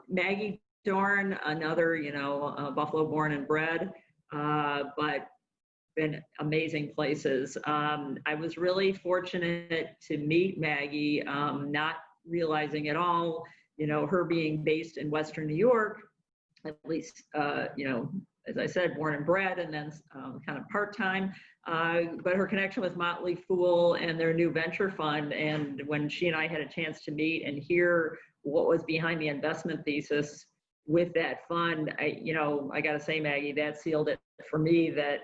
Maggie, Dorn, another, Buffalo born and bred, but been amazing places. I was really fortunate to meet Maggie, not realizing at all, her being based in Western New York, at least, as I said, born and bred, and then kind of part-time. But her connection with Motley Fool and their new venture fund, and when she and I had a chance to meet and hear what was behind the investment thesis with that fund, I got to say, Maggie, that sealed it for me that,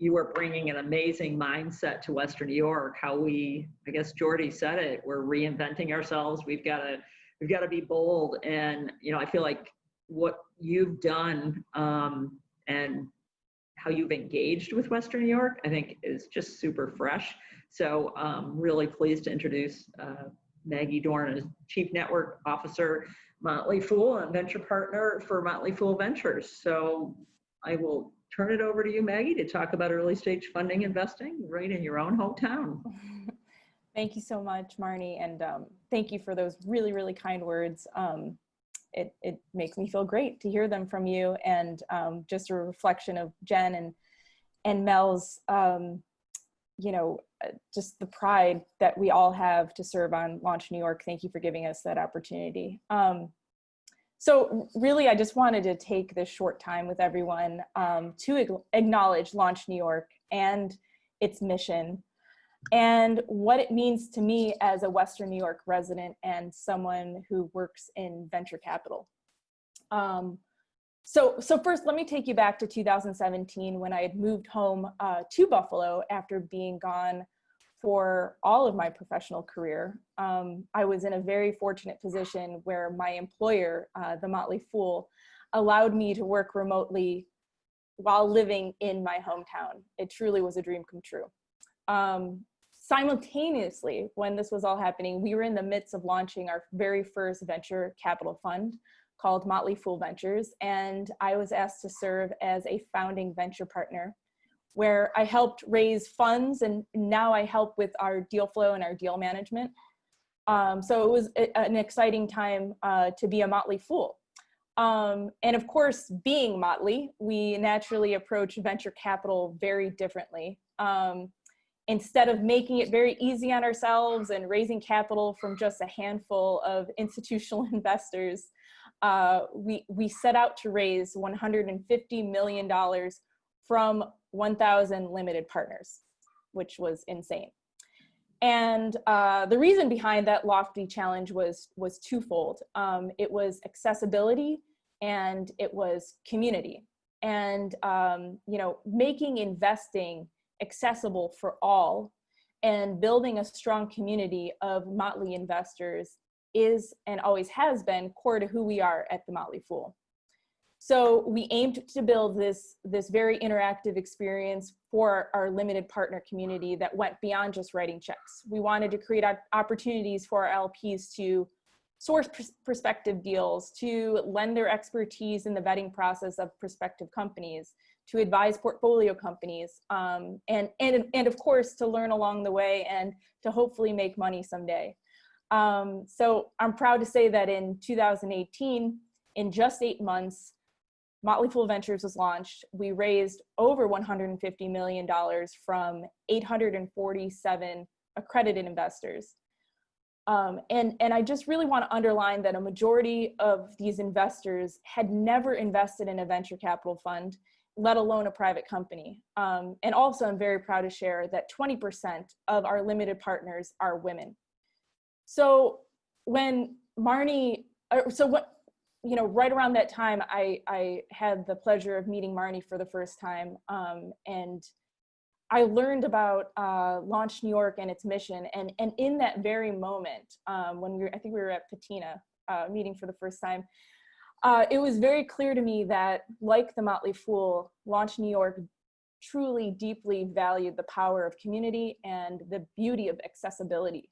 you were bringing an amazing mindset to Western New York. How I guess Jordy said it, we're reinventing ourselves. We've got to be bold. And, I feel like what you've done and how you've engaged with Western New York, I think is just super fresh. So really pleased to introduce Maggie Dorn as Chief Network Officer, Motley Fool, and venture partner for Motley Fool Ventures. So I will turn it over to you, Maggie, to talk about early stage funding investing right in your own hometown. Thank you so much, Marnie, and thank you for those really, really kind words. It makes me feel great to hear them from you, and just a reflection of Jen and Mel's, just the pride that we all have to serve on Launch New York. Thank you for giving us that opportunity. So really, I just wanted to take this short time with everyone to acknowledge Launch New York and its mission and what it means to me as a Western New York resident and someone who works in venture capital. So first, let me take you back to 2017 when I had moved home to Buffalo after being gone for all of my professional career. I was in a very fortunate position where my employer, the Motley Fool, allowed me to work remotely while living in my hometown. It truly was a dream come true. Simultaneously, when this was all happening, we were in the midst of launching our very first venture capital fund called Motley Fool Ventures, and I was asked to serve as a founding venture partner, where I helped raise funds, and now I help with our deal flow and our deal management. So it was an exciting time to be a Motley Fool. And of course, being Motley, we naturally approach venture capital very differently. Instead of making it very easy on ourselves and raising capital from just a handful of institutional investors, we set out to raise $150 million from 1,000 limited partners, which was insane. And the reason behind that lofty challenge was twofold. It was accessibility and it was community. And making investing accessible for all and building a strong community of Motley investors is and always has been core to who we are at the Motley Fool. So we aimed to build this very interactive experience for our limited partner community that went beyond just writing checks. We wanted to create opportunities for our LPs to source prospective deals, to lend their expertise in the vetting process of prospective companies, to advise portfolio companies, and of course to learn along the way and to hopefully make money someday. So I'm proud to say that in 2018, in just 8 months, Motley Fool Ventures was launched. We raised over $150 million from 847 accredited investors. And I just really want to underline that a majority of these investors had never invested in a venture capital fund, let alone a private company. And also, I'm very proud to share that 20% of our limited partners are women. So when Marnie, right around that time, I had the pleasure of meeting Marnie for the first time, and I learned about Launch New York and its mission. And in that very moment, when I think we were at Patina meeting for the first time, it was very clear to me that, like the Motley Fool, Launch New York truly deeply valued the power of community and the beauty of accessibility.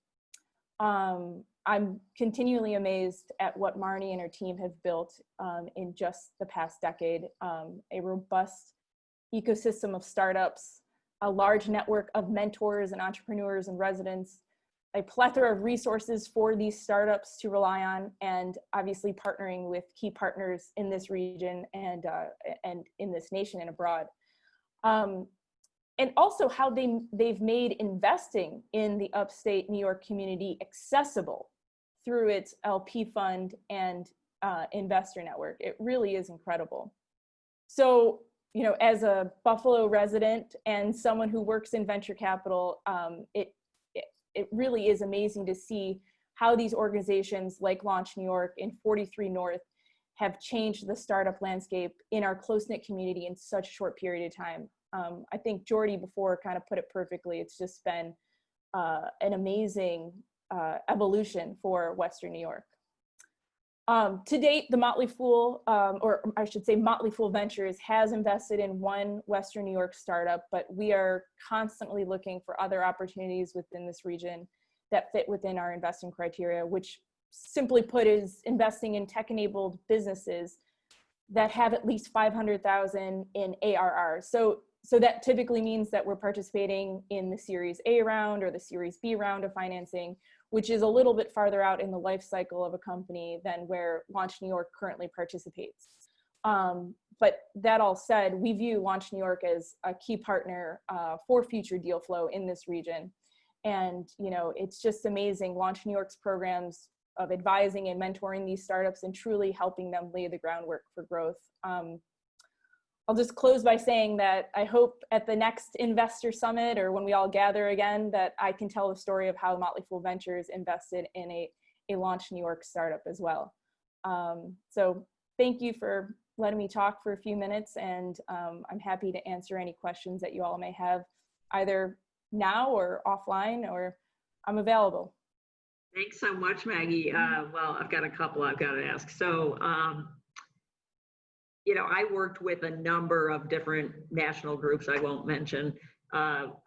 I'm continually amazed at what Marnie and her team have built in just the past decade, a robust ecosystem of startups, a large network of mentors and entrepreneurs and residents, a plethora of resources for these startups to rely on, and obviously partnering with key partners in this region and in this nation and abroad. And also how they've made investing in the upstate New York community accessible through its LP fund and investor network. It really is incredible. So, you know, as a Buffalo resident and someone who works in venture capital, it really is amazing to see how these organizations like Launch New York and 43 North have changed the startup landscape in our close-knit community in such a short period of time. I think Jordy before kind of put it perfectly. It's just been an amazing evolution for Western New York. To date, the Motley Fool, or I should say Motley Fool Ventures, has invested in one Western New York startup, but we are constantly looking for other opportunities within this region that fit within our investing criteria, which simply put is investing in tech-enabled businesses that have at least 500,000 in ARR. So that typically means that we're participating in the Series A round or the Series B round of financing, which is a little bit farther out in the life cycle of a company than where Launch New York currently participates. But that all said, we view Launch New York as a key partner for future deal flow in this region. And, you know, it's just amazing. Launch New York's programs of advising and mentoring these startups and truly helping them lay the groundwork for growth. I'll just close by saying that I hope at the next investor summit or when we all gather again, that I can tell the story of how Motley Fool Ventures invested in a Launch New York startup as well. So thank you for letting me talk for a few minutes, and I'm happy to answer any questions that you all may have either now or offline, or I'm available. Thanks so much, Maggie. Well, I've got a couple I've got to ask. So, you know, I worked with a number of different national groups, I won't mention,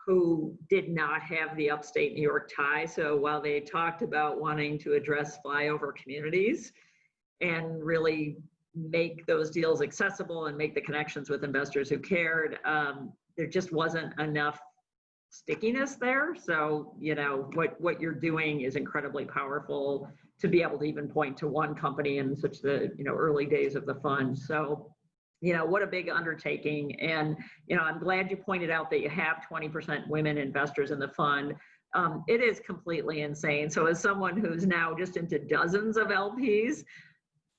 who did not have the upstate New York tie. So while they talked about wanting to address flyover communities and really make those deals accessible and make the connections with investors who cared, there just wasn't enough stickiness there. So, you know, what you're doing is incredibly powerful to be able to even point to one company in such the, you know, early days of the fund. So, you know, what a big undertaking. And, you know, I'm glad you pointed out that you have 20% women investors in the fund. It is completely insane. So as someone who's now just into dozens of LPs,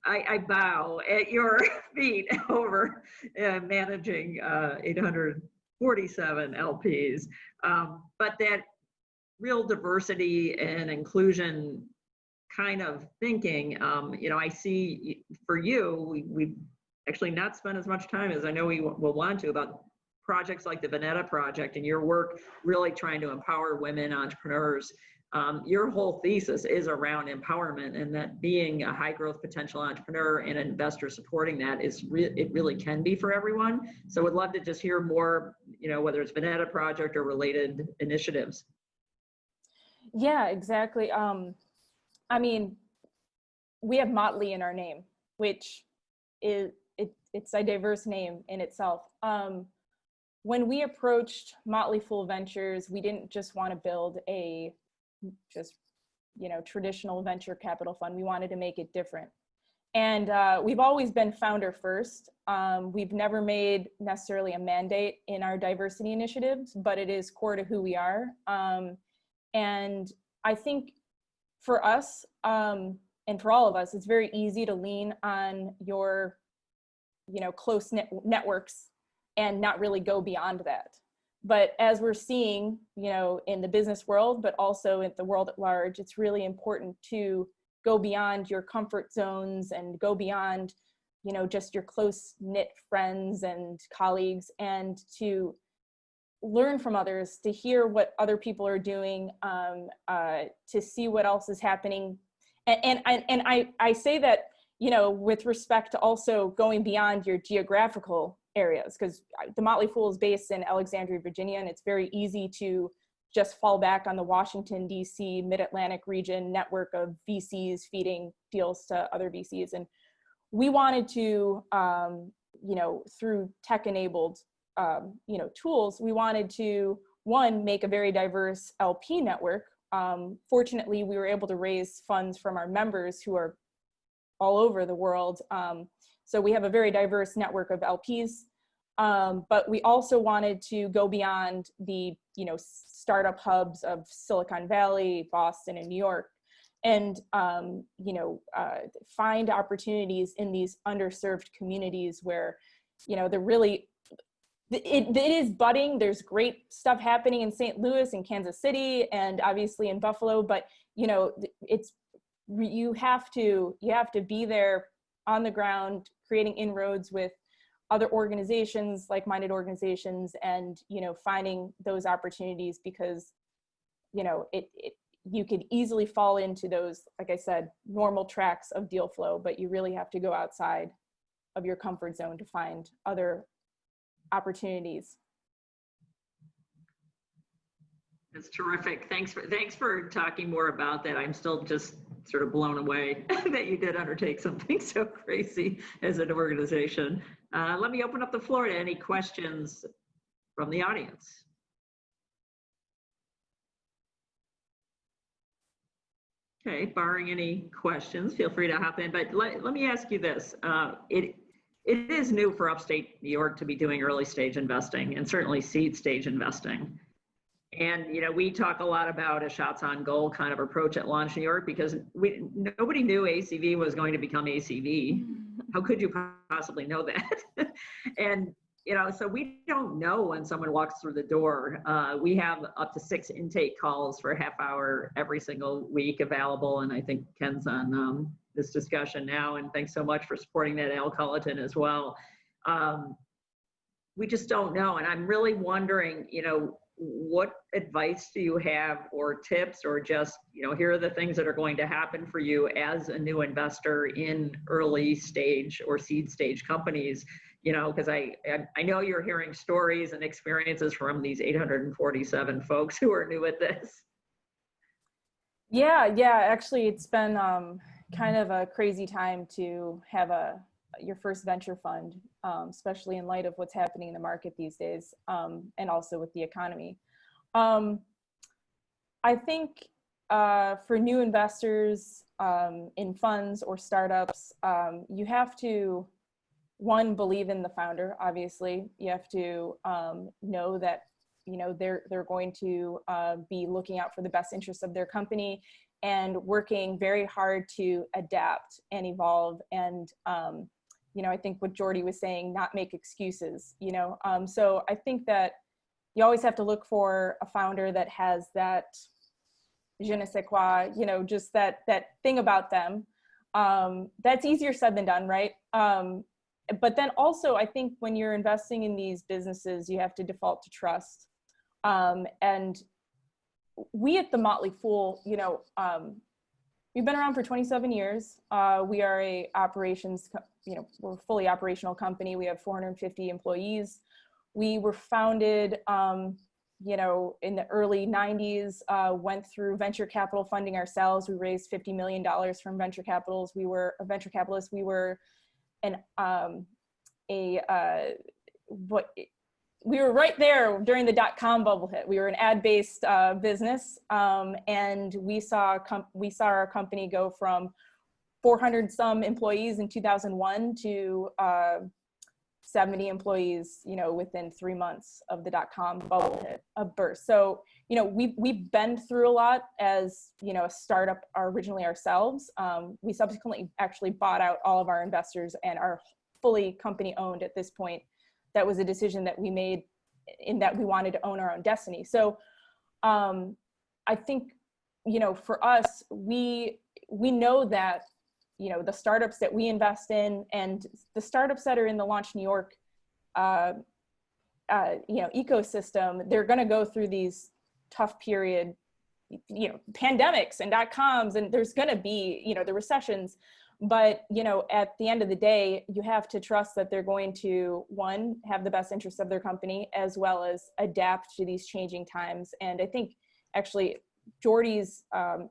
I bow at your feet over managing 847 LPs. But that real diversity and inclusion kind of thinking, you know, I see for you, we've actually not spent as much time as I know we will want to about projects like the Veneta Project and your work really trying to empower women entrepreneurs. Your whole thesis is around empowerment, and that being a high growth potential entrepreneur and an investor supporting that is it really can be for everyone. So would love to just hear more, you know, whether it's Veneta Project or related initiatives. Yeah, exactly. I mean, we have Motley in our name, which is it's a diverse name in itself. When we approached Motley Fool Ventures, we didn't just want to build a you know, traditional venture capital fund. We wanted to make it different. And we've always been founder first. We've never made necessarily a mandate in our diversity initiatives, but it is core to who we are. And I think for us, and for all of us, it's very easy to lean on your, you know, close networks and not really go beyond that. But as we're seeing, you know, in the business world, but also in the world at large, it's really important to go beyond your comfort zones and go beyond, you know, just your close knit friends and colleagues, and to learn from others, to hear what other people are doing, to see what else is happening. And I say that, you know, with respect to also going beyond your geographical areas, because the Motley Fool is based in Alexandria, Virginia, and it's very easy to just fall back on the Washington, D.C., Mid-Atlantic region network of VCs feeding deals to other VCs. And we wanted to, you know, through tech-enabled, you know, tools, we wanted to, one, make a very diverse LP network fortunately, we were able to raise funds from our members who are all over the world. So we have a very diverse network of LPs, but we also wanted to go beyond the, startup hubs of Silicon Valley, Boston, and New York, and find opportunities in these underserved communities where, they're really, it is budding. There's great stuff happening in St. Louis and Kansas City, and obviously in Buffalo, but you have to be there on the ground, creating inroads with other organizations, like-minded organizations, and finding those opportunities, because you could easily fall into those, like I said, normal tracks of deal flow, but you really have to go outside of your comfort zone to find other opportunities. That's terrific. Thanks for talking more about that. I'm still just sort of blown away that you did undertake something so crazy as an organization. Let me open up the floor to any questions from the audience. Okay, barring any questions, feel free to hop in. But let me ask you this. It is new for upstate New York to be doing early stage investing, and certainly seed stage investing. And we talk a lot about a shots on goal kind of approach at Launch New York, because nobody knew ACV was going to become ACV. How could you possibly know that? And so we don't know when someone walks through the door. We have up to 6 intake calls for a half hour every single week available, and I think Ken's on this discussion now. And thanks so much for supporting that, Al Culleton, as well. We just don't know, and I'm really wondering, what advice do you have, or tips, or just, here are the things that are going to happen for you as a new investor in early stage or seed stage companies, because I know you're hearing stories and experiences from these 847 folks who are new at this. Yeah, actually it's been kind of a crazy time to have your first venture fund, especially in light of what's happening in the market these days, and also with the economy. I think for new investors in funds or startups, you have to, one, believe in the founder. Obviously, you have to know that they're going to be looking out for the best interests of their company and working very hard to adapt and evolve, and I think what Jordy was saying, not make excuses, so I think that you always have to look for a founder that has that je ne sais quoi, just that thing about them. That's easier said than done, right? But then also, I think when you're investing in these businesses, you have to default to trust. And we at the Motley Fool, we've been around for 27 years. We are we're a fully operational company. We have 450 employees. We were founded, in the early 90s, went through venture capital funding ourselves. We raised $50 million from venture capitals. We were a venture capitalist. We were we were right there during the .com bubble hit. We were an ad-based business, and we saw our company go from 400 some employees in 2001 to 70 employees, within 3 months of the .com bubble hit, a burst. So, we've been through a lot as, a startup originally ourselves. We subsequently actually bought out all of our investors and are fully company owned at this point. That was a decision that we made, in that we wanted to own our own destiny. So I think, for us, we know that, the startups that we invest in and the startups that are in the Launch New York, ecosystem, they're going to go through these tough period, pandemics and .coms, and there's going to be, the recessions. But, at the end of the day, you have to trust that they're going to, one, have the best interests of their company, as well as adapt to these changing times. And I think actually Jordy's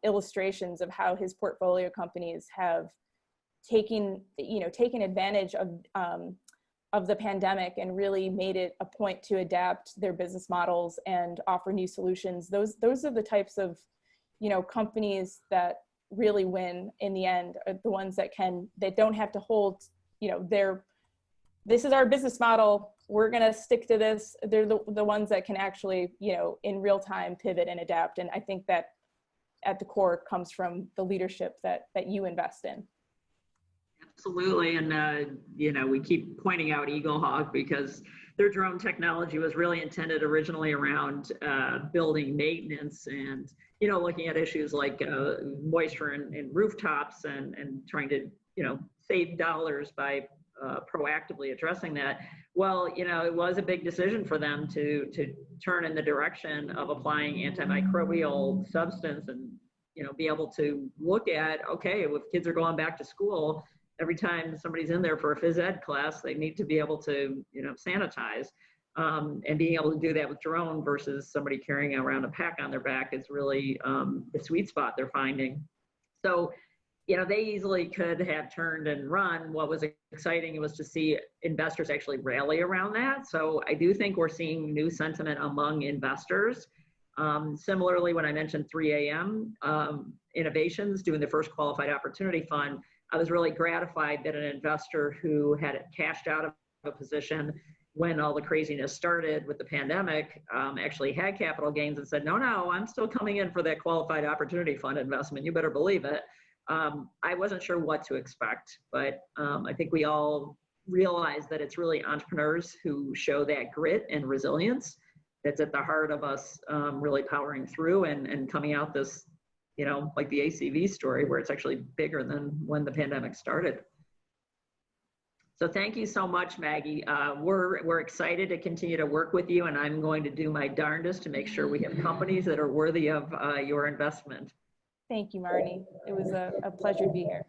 illustrations of how his portfolio companies have taken advantage of the pandemic and really made it a point to adapt their business models and offer new solutions. Those are the types of companies that really win in the end are the ones that don't have to hold, this is our business model, we're going to stick to this. They're the ones that can actually, in real time pivot and adapt. And I think that at the core comes from the leadership that you invest in. Absolutely. And, we keep pointing out Eaglehawk because their drone technology was really intended originally around building maintenance and, looking at issues like moisture in rooftops and trying to, save dollars by proactively addressing that. Well, it was a big decision for them to turn in the direction of applying antimicrobial substance and, be able to look at, okay, if kids are going back to school, every time somebody's in there for a phys ed class, they need to be able to, sanitize. And being able to do that with drone versus somebody carrying around a pack on their back is really the sweet spot they're finding. So, they easily could have turned and run. What was exciting was to see investors actually rally around that. So I do think we're seeing new sentiment among investors. Similarly, when I mentioned 3AM Innovations doing the first qualified opportunity fund, I was really gratified that an investor who had cashed out of a position when all the craziness started with the pandemic actually had capital gains and said, no, I'm still coming in for that qualified opportunity fund investment. You better believe it. I wasn't sure what to expect, but I think we all realize that it's really entrepreneurs who show that grit and resilience that's at the heart of us really powering through and coming out this, like the ACV story where it's actually bigger than when the pandemic started. So thank you so much, Maggie. We're excited to continue to work with you, and I'm going to do my darndest to make sure we have companies that are worthy of your investment. Thank you, Marnie. It was a pleasure to be here.